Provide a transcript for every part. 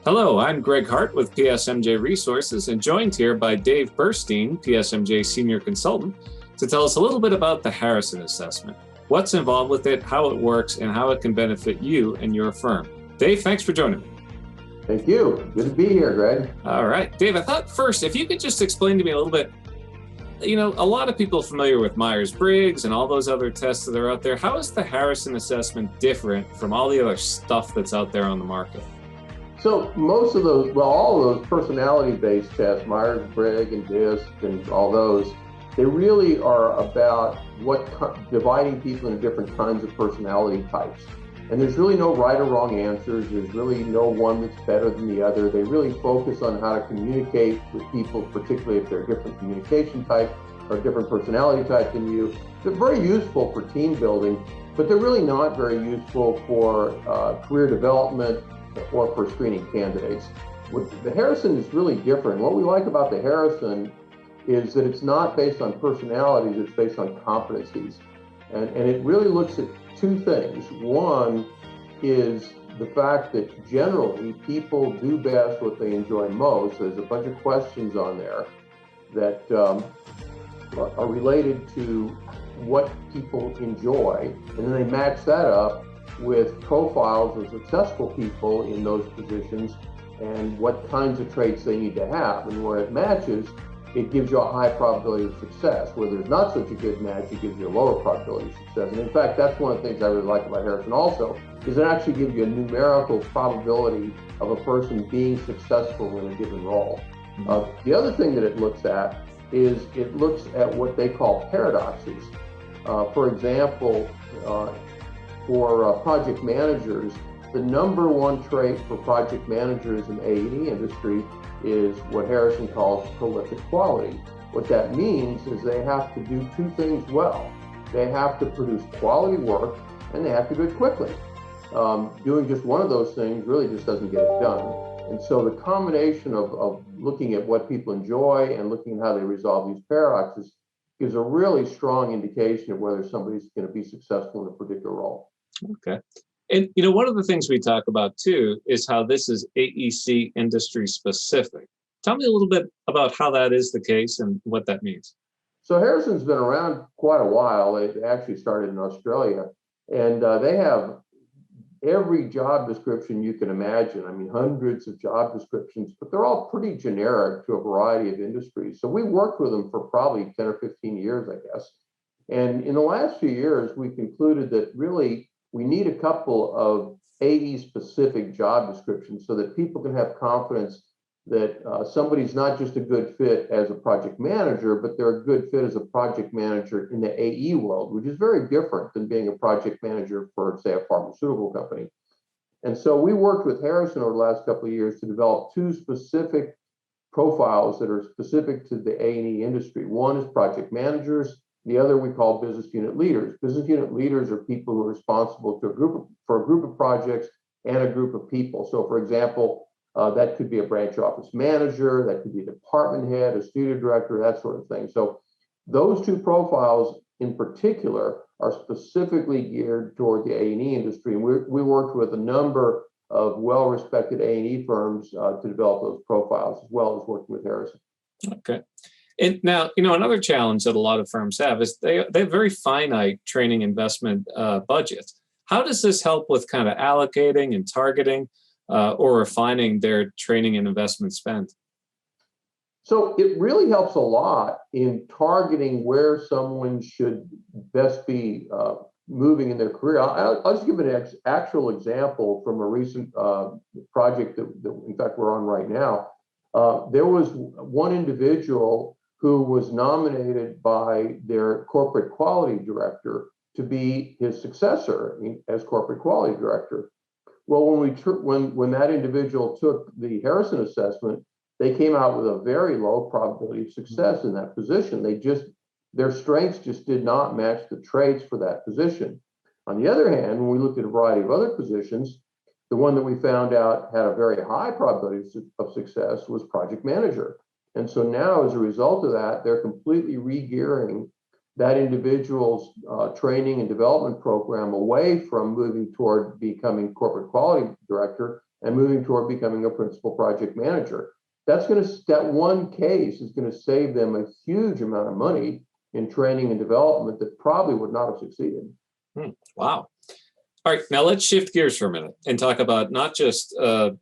Hello, I'm Greg Hart with PSMJ Resources and joined here by Dave Burstein, PSMJ Senior Consultant, to tell us a little bit about the Harrison Assessment, what's involved with it, how it works, and how it can benefit you and your firm. Dave, thanks for joining me. Thank you. Good to be here, Greg. All right. Dave, I thought first, if you could just explain to me a little bit, a lot of people are familiar with Myers-Briggs and all those other tests that are out there. How is the Harrison Assessment different from all the other stuff that's out there on the market? So most of those, all of those personality-based tests, Myers-Briggs and DISC and all those, they really are about dividing people into different kinds of personality types. And there's really no right or wrong answers. There's really no one that's better than the other. They really focus on how to communicate with people, particularly if they're a different communication type or a different personality type than you. They're very useful for team building, but they're really not very useful for career development or for screening candidates. The Harrison is really different. What we like about the Harrison is that it's not based on personalities, it's based on competencies. And it really looks at two things. One is the fact that generally people do best what they enjoy most. There's a bunch of questions on there that are related to what people enjoy, and then they match that up with profiles of successful people in those positions and what kinds of traits they need to have. And where it matches, it gives you a high probability of success. Where there's not such a good match, it gives you a lower probability of success. And in fact, that's one of the things I really like about Harrison also, is it actually gives you a numerical probability of a person being successful in a given role. The other thing that it looks at is it looks at what they call paradoxes. For example, for project managers, the number one trait for project managers in the A&E industry is what Harrison calls prolific quality. What that means is they have to do two things well. They have to produce quality work and they have to do it quickly. Doing just one of those things really just doesn't get it done. And so the combination of looking at what people enjoy and looking at how they resolve these paradoxes gives a really strong indication of whether somebody's going to be successful in a particular role. Okay. And, one of the things we talk about, too, is how this is AEC industry specific. Tell me a little bit about how that is the case and what that means. So Harrison's been around quite a while. It actually started in Australia, and they have every job description you can imagine. I mean, hundreds of job descriptions, but they're all pretty generic to a variety of industries. So we worked with them for probably 10 or 15 years, I guess. And in the last few years, we concluded that really we need a couple of AE-specific job descriptions so that people can have confidence that somebody's not just a good fit as a project manager, but they're a good fit as a project manager in the AE world, which is very different than being a project manager for, say, a pharmaceutical company. And so we worked with Harrison over the last couple of years to develop two specific profiles that are specific to the A&E industry. One is project managers. The other we call business unit leaders. Business unit leaders are people who are responsible for a group of projects and a group of people. So, for example, that could be a branch office manager, that could be a department head, a studio director, that sort of thing. So those two profiles in particular are specifically geared toward the A&E industry. And we worked with a number of well-respected A&E firms to develop those profiles, as well as working with Harrison. Okay. And now, another challenge that a lot of firms have is they have very finite training investment budgets. How does this help with kind of allocating and targeting or refining their training and investment spend? So it really helps a lot in targeting where someone should best be moving in their career. I'll just give an actual example from a recent project that, in fact, we're on right now. There was one individual who was nominated by their corporate quality director to be his successor as corporate quality director. Well, when that individual took the Harrison assessment, they came out with a very low probability of success in that position. Their strengths just did not match the traits for that position. On the other hand, when we looked at a variety of other positions, the one that we found out had a very high probability of success was project manager. And so now, as a result of that, they're completely re-gearing that individual's training and development program away from moving toward becoming corporate quality director and moving toward becoming a principal project manager. That one case is going to save them a huge amount of money in training and development that probably would not have succeeded. Wow. All right, now let's shift gears for a minute and talk about not just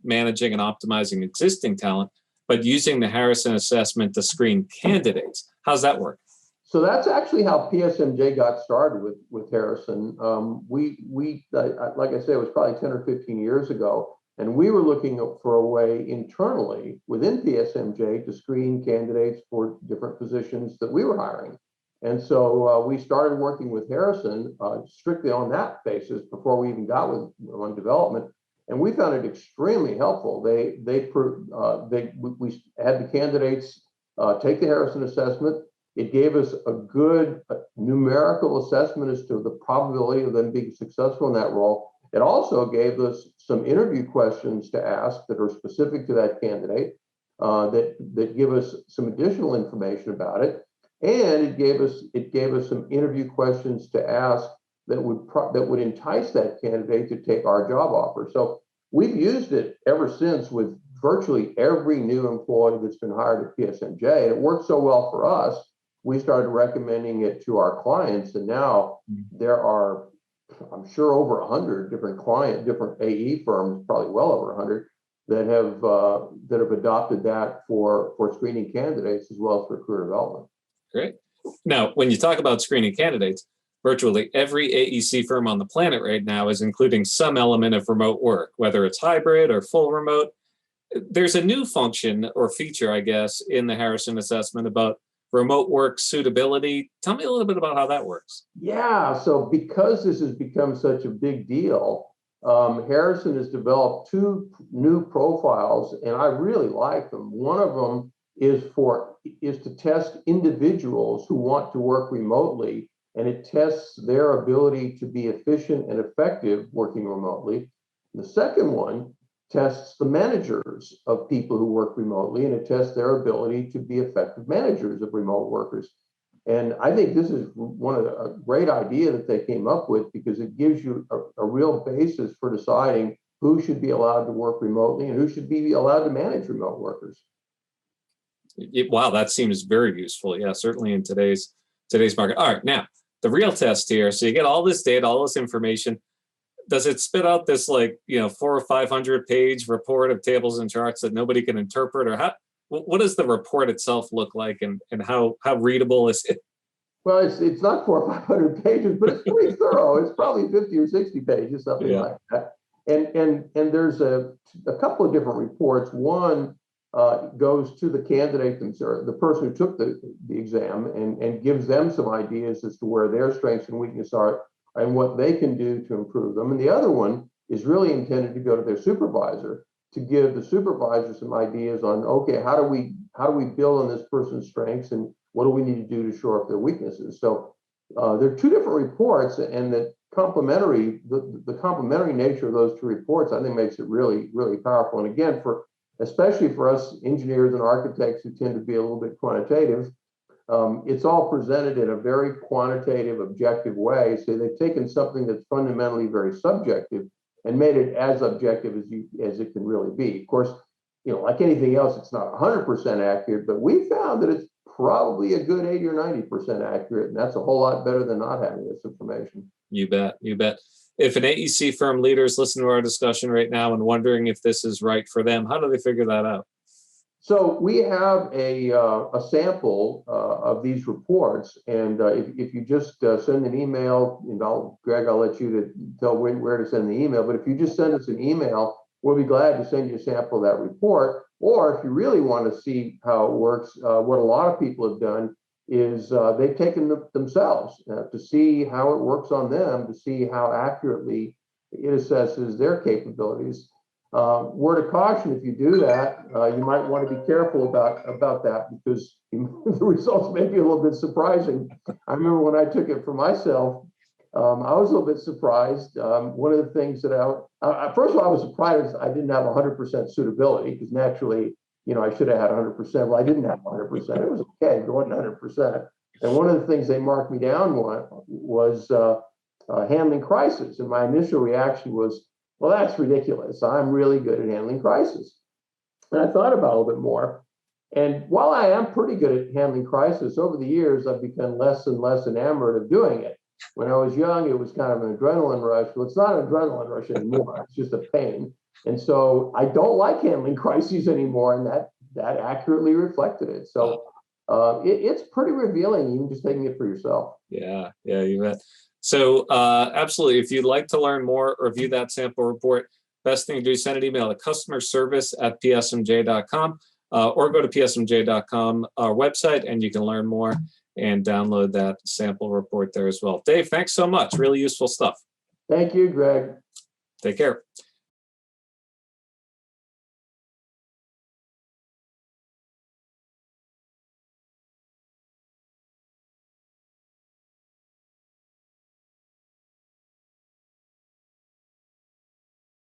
managing and optimizing existing talent, but using the Harrison assessment to screen candidates. How's that work? So that's actually how PSMJ got started with Harrison. Like I said, it was probably 10 or 15 years ago, and we were looking for a way internally within PSMJ to screen candidates for different positions that we were hiring. And so we started working with Harrison strictly on that basis before we even got on development, and we found it extremely helpful. We had the candidates take the Harrison assessment. It gave us a good numerical assessment as to the probability of them being successful in that role. It also gave us some interview questions to ask that are specific to that candidate, that give us some additional information about it. And it gave us some interview questions to ask that would entice that candidate to take our job offer. So we've used it ever since with virtually every new employee that's been hired at PSMJ. And it worked so well for us, we started recommending it to our clients. And now there are, I'm sure, over 100 different AE firms, probably well over 100, that have adopted that for screening candidates as well as for career development. Great. Now, when you talk about screening candidates, virtually every AEC firm on the planet right now is including some element of remote work, whether it's hybrid or full remote. There's a new function or feature, I guess, in the Harrison assessment about remote work suitability. Tell me a little bit about how that works. Yeah, so because this has become such a big deal, Harrison has developed two new profiles, and I really like them. One of them is to test individuals who want to work remotely, and it tests their ability to be efficient and effective working remotely. The second one tests the managers of people who work remotely, and it tests their ability to be effective managers of remote workers. And I think this is a great idea that they came up with, because it gives you a real basis for deciding who should be allowed to work remotely and who should be allowed to manage remote workers. Wow, that seems very useful. Yeah, certainly in today's market. All right, now the real test here. So you get all this data, all this information. Does it spit out this 400 or 500 page report of tables and charts that nobody can interpret, or what does the report itself look like, and how readable is it? Well, it's not 400 or 500 pages, but it's pretty thorough. It's probably 50 or 60 pages, something like that. And there's a couple of different reports. One goes to the candidate themselves, the person who took the exam, and gives them some ideas as to where their strengths and weaknesses are and what they can do to improve them. And the other one is really intended to go to their supervisor, to give the supervisor some ideas on, okay, how do we build on this person's strengths, and what do we need to do to shore up their weaknesses? So there are two different reports, and the complementary nature of those two reports, I think, makes it really, really powerful. And again, especially for us engineers and architects who tend to be a little bit quantitative, it's all presented in a very quantitative, objective way. So they've taken something that's fundamentally very subjective and made it as objective as it can really be. Of course, like anything else, it's not 100% accurate, but we found that it's probably a good 80 or 90% accurate, and that's a whole lot better than not having this information. You bet. If an AEC firm leader is listening to our discussion right now and wondering if this is right for them, how do they figure that out? So we have a sample of these reports, and if you just send an email, Greg, I'll let you to tell where to send the email, but if you just send us an email, we'll be glad to send you a sample of that report. Or if you really want to see how it works, what a lot of people have done is they've taken themselves to see how it works on them, to see how accurately it assesses their capabilities. Word of caution: if you do that, you might want to be careful about that, because the results may be a little bit surprising. I remember when I took it for myself, I was a little bit surprised. One of the things that first of all, I was surprised I didn't have 100% suitability, because naturally, I should have had 100%. Well, I didn't have 100%. It was okay going 100%. And one of the things they marked me down on was handling crisis. And my initial reaction was, well, that's ridiculous. I'm really good at handling crisis. And I thought about it a little bit more. And while I am pretty good at handling crisis, over the years, I've become less and less enamored of doing it. When I was young, it was kind of an adrenaline rush. Well, it's not an adrenaline rush anymore. It's just a pain. And so I don't like handling crises anymore. And that accurately reflected it. So it's pretty revealing, even just taking it for yourself. Yeah, you bet. So absolutely, if you'd like to learn more or view that sample report, best thing to do is send an email to customerservice@psmj.com or go to psmj.com, our website, and you can learn more and download that sample report there as well. Dave, thanks so much. Really useful stuff. Thank you, Greg. Take care.